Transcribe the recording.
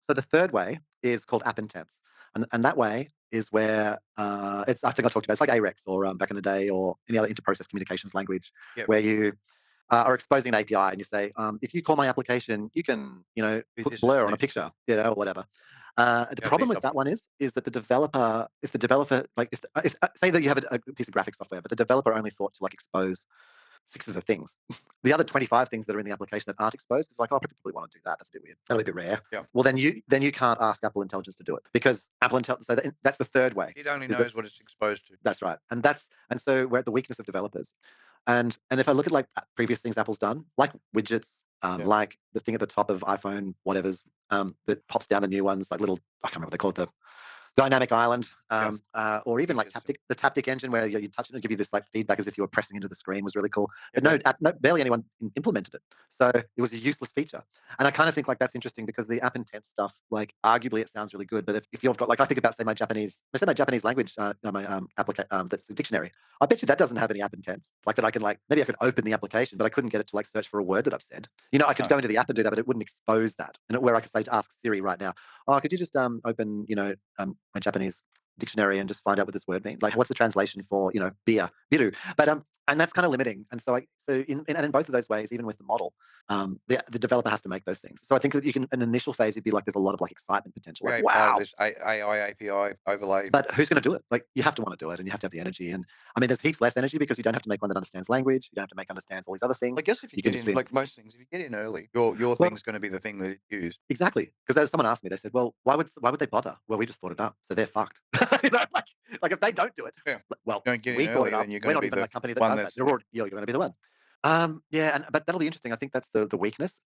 So the third way is called app intents, and that way is where it's I think I talked about it's like AREX or back in the day or any other interprocess communications language Yep. where you are exposing an API and you say, if you call my application, you can, Do put this and blur on a this. picture, or whatever. The Have problem these with that one options. is that if the developer, like, if say that you have a piece of graphic software, but the developer only thought to like expose six of the things, the other 25 things that are in the application that aren't exposed, it's like, oh, people probably want to do that. That's a bit weird. That'll be a bit rare. Yeah. Well, then you can't ask Apple Intelligence to do it because Apple Intelligence. So that's the third way. It only Is that knows what it's exposed to. that's right, and so we're at the weakness of developers, and if I look at like previous things Apple's done, like widgets, Yeah. like the thing at the top of iPhone, whatever's that pops down the new ones, like little I can't remember what they call it, the dynamic island, Yeah. or even like Widgets and the taptic engine where you touch it and give you this like feedback as if you were pressing into the screen was really cool. But yeah. no, barely anyone implemented it, so it was a useless feature. And I kind of think like that's interesting because the app intent stuff, like arguably it sounds really good, but if you've got like I think about say my Japanese language, my that's a dictionary. I bet you that doesn't have any app intents. Like that I can like maybe I could open the application, but I couldn't get it to like search for a word that I've said. I could No. go into the app and do that, but it wouldn't expose that. And where I could say to ask Siri right now, oh, could you just open my Japanese dictionary and just find out what this word means? Like, what's the translation for beer, biru? But and that's kind of limiting. And so in both of those ways, even with the model, the developer has to make those things. So I think that you can an initial phase, you'd be like, there's a lot of like excitement potential, like Create part of wow. this AI API overlay. But who's going to do it? Like, you have to want to do it, and you have to have the energy. And I mean, there's heaps less energy because you don't have to make one that understands language. You don't have to make understands all these other I things. guess if you You can get just in, be like most things, if you get in early, your well, thing's going to be the thing that is used. exactly, because someone asked me, they said, "Well, why would they bother?" Well, we just thought it up, so they're fucked. Like if they don't do it, Yeah. well, You don't get in we thought it early, up. then you're going We're to not be even the a company that one does that. that's You're going to be the one. Yeah, but that'll be interesting. I think that's the weakness.